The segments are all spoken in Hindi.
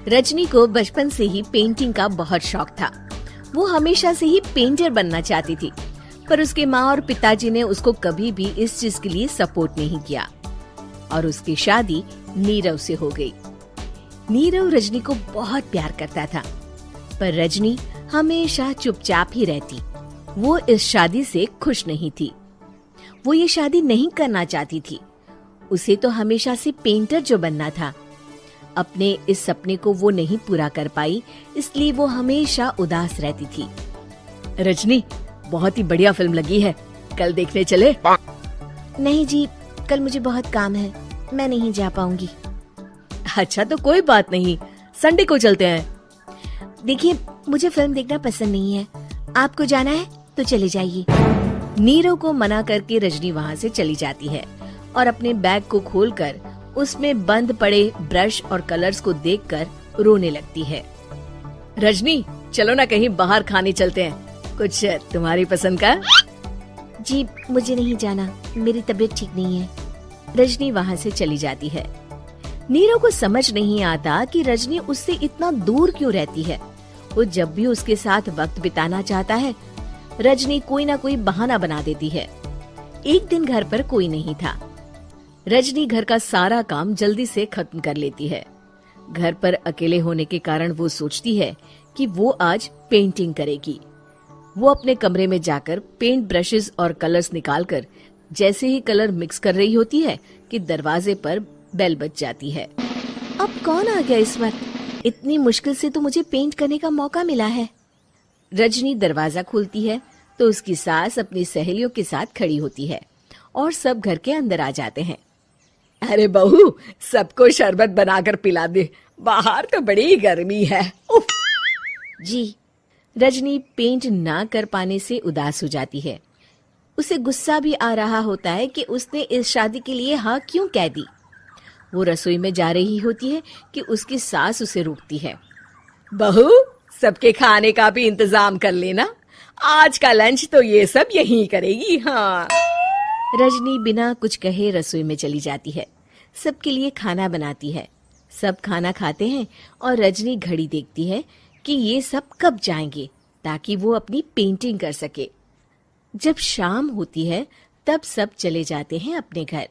रजनी को बचपन से ही पेंटिंग का बहुत शौक था। वो हमेशा से ही पेंटर बनना चाहती थी, पर उसके माँ और पिताजी ने उसको कभी भी इस चीज के लिए सपोर्ट नहीं किया और उसकी शादी नीरव से हो गई। नीरव रजनी को बहुत प्यार करता था, पर रजनी हमेशा चुपचाप ही रहती। वो इस शादी से खुश नहीं थी। वो ये शादी नहीं करना चाहती थी। उसे तो हमेशा से पेंटर जो बनना था। अपने इस सपने को वो नहीं पूरा कर पाई, इसलिए वो हमेशा उदास रहती थी। रजनी, बहुत ही बढ़िया फिल्म लगी है, कल देखने चले? नहीं जी, कल मुझे बहुत काम है, मैं नहीं जा पाऊंगी। अच्छा तो कोई बात नहीं, संडे को चलते हैं। देखिए, मुझे फिल्म देखना पसंद नहीं है। आपको जाना है तो चले जाइए। नीरव को मना करके रजनी वहाँ से चली जाती है और अपने बैग को खोलकर उसमें बंद पड़े ब्रश और कलर्स को देखकर रोने लगती है। रजनी, चलो ना कहीं बाहर खाने चलते हैं, कुछ तुम्हारी पसंद का। जी, मुझे नहीं जाना, मेरी तबीयत ठीक नहीं है। रजनी वहाँ से चली जाती है। नीरव को समझ नहीं आता कि रजनी उससे इतना दूर क्यों रहती है। वो जब भी उसके साथ वक्त बिताना चाहता है, रजनी कोई ना कोई बहाना बना देती है। एक दिन घर पर कोई नहीं था। रजनी घर का सारा काम जल्दी से खत्म कर लेती है। घर पर अकेले होने के कारण वो सोचती है कि वो आज पेंटिंग करेगी। वो अपने कमरे में जाकर पेंट ब्रशेस और कलर्स निकालकर जैसे ही कलर मिक्स कर रही होती है कि दरवाजे पर बेल बज जाती है। अब कौन आ गया इस वक्त? इतनी मुश्किल से तो मुझे पेंट करने का मौका मिला है। रजनी दरवाजा खोलती है तो उसकी सास अपनी सहेलियों के साथ खड़ी होती है और सब घर के अंदर आ जाते हैं। अरे बहू, सबको शरबत बनाकर पिला दे, बाहर तो बड़ी गर्मी है। उफ। जी। रजनी पेंट ना कर पाने से उदास हो जाती है। उसे गुस्सा भी आ रहा होता है कि उसने इस शादी के लिए हाँ क्यों कह दी। वो रसोई में जा रही होती है कि उसकी सास उसे रोकती है। बहू, सबके खाने का भी इंतजाम कर लेना, आज का लंच तो ये सब यहीं करेगी। हाँ। रजनी बिना कुछ कहे रसोई में चली जाती है। सबके लिए खाना बनाती है। सब खाना खाते हैं और रजनी घड़ी देखती है कि ये सब कब जाएंगे ताकि वो अपनी पेंटिंग कर सके। जब शाम होती है तब सब चले जाते हैं अपने घर।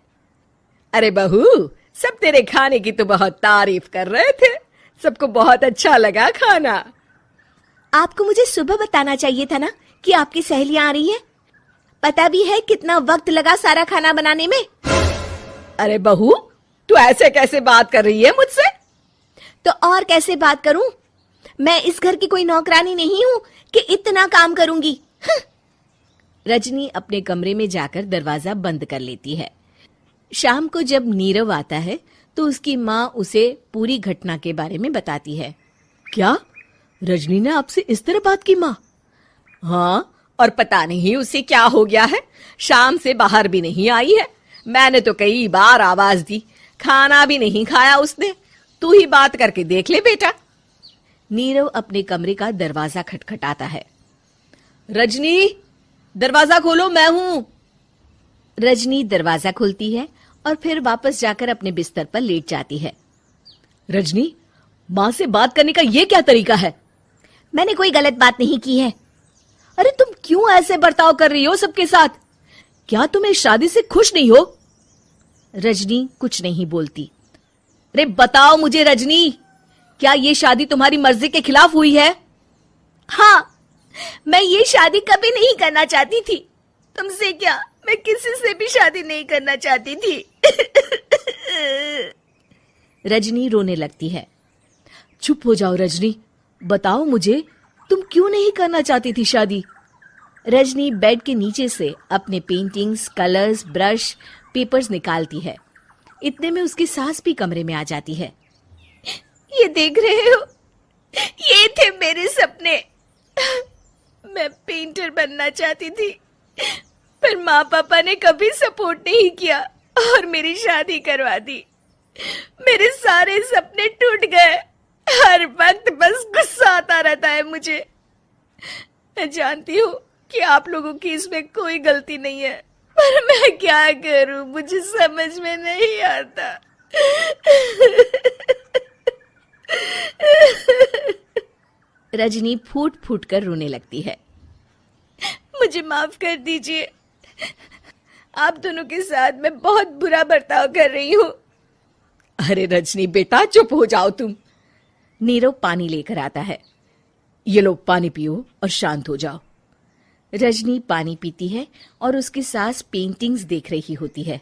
अरे बहू, सब तेरे खाने की तो बहुत तारीफ कर रहे थे, सबको बहुत अच्छा लगा खाना। आपको मुझे सुबह बताना चाहिए था ना कि आपकी सहेलियां आ रही है। पता भी है कितना वक्त लगा सारा खाना बनाने में। अरे बहू, तू ऐसे कैसे बात कर रही है मुझसे? तो और कैसे बात करूं? मैं इस घर की कोई नौकरानी नहीं हूं कि इतना काम करूंगी। रजनी अपने कमरे में जाकर दरवाजा बंद कर लेती है। शाम को जब नीरव आता है तो उसकी माँ उसे पूरी घटना के बारे में बताती है। क्या रजनी ने आपसे इस तरह बात की माँ? हाँ, और पता नहीं उसे क्या हो गया है, शाम से बाहर भी नहीं आई है। मैंने तो कई बार आवाज दी, खाना भी नहीं खाया उसने। तू ही बात करके देख ले बेटा। नीरव अपने कमरे का दरवाजा खटखटाता है। रजनी, दरवाजा खोलो, मैं हूं। रजनी दरवाजा खोलती है और फिर वापस जाकर अपने बिस्तर पर लेट जाती है। रजनी, माँ से बात करने का ये क्या तरीका है? मैंने कोई गलत बात नहीं की है। अरे तुम क्यों ऐसे बर्ताव कर रही हो सबके साथ? क्या तुम इस शादी से खुश नहीं हो? रजनी कुछ नहीं बोलती। अरे बताओ मुझे रजनी, क्या ये शादी तुम्हारी मर्जी के खिलाफ हुई है? हाँ, मैं ये शादी कभी नहीं करना चाहती थी। तुमसे क्या, मैं किसी से भी शादी नहीं करना चाहती थी। रजनी रोने लगती है। चुप हो जाओ रजनी, बताओ मुझे, तुम क्यों नहीं करना चाहती थी शादी? रजनी बेड के नीचे से अपने पेंटिंग्स, कलर्स, ब्रश, पेपर्स निकालती है। इतने में उसकी सास भी कमरे में आ जाती है। ये देख रहे हो, ये थे मेरे सपने। मैं पेंटर बनना चाहती थी, पर माँ पापा ने कभी सपोर्ट नहीं किया और मेरी शादी करवा दी। मेरे सारे सपने टूट गए। हर वक्त बस गुस्सा आता रहता है मुझे। मैं जानती हूँ कि आप लोगों की इसमें कोई गलती नहीं है, पर मैं क्या करूँ, मुझे समझ में नहीं आता। रजनी फूट फूट कर रोने लगती है। मुझे माफ कर दीजिए, आप दोनों के साथ मैं बहुत बुरा बर्ताव कर रही हूँ। अरे रजनी बेटा, चुप हो जाओ तुम। नीरव पानी लेकर आता है। ये लो पानी पियो और शांत हो जाओ। रजनी पानी पीती है और उसकी सास पेंटिंग्स देख रही होती है।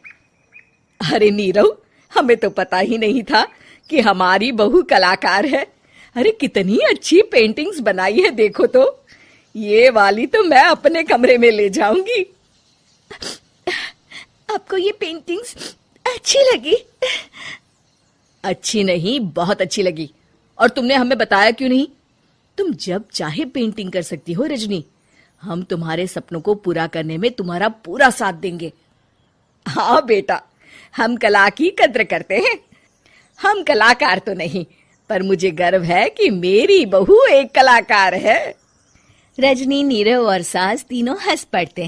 अरे नीरव, हमें तो पता ही नहीं था कि हमारी बहू कलाकार है। अरे कितनी अच्छी पेंटिंग्स बनाई है, देखो तो। ये वाली तो मैं अपने कमरे में ले जाऊंगी। आपको ये पेंटिंग्स अच्छी लगी? अच्छी नहीं, बहुत अच्छी लगी। और तुमने हमें बताया क्यों नहीं? तुम जब चाहे पेंटिंग कर सकती हो रजनी। हम तुम्हारे सपनों को पूरा करने में तुम्हारा पूरा साथ देंगे। हाँ बेटा, हम कला की कद्र करते हैं। हम कलाकार तो नहीं, पर मुझे गर्व है कि मेरी बहू एक कलाकार है। रजनी, नीरव और सास तीनों हंस पड़ते हैं।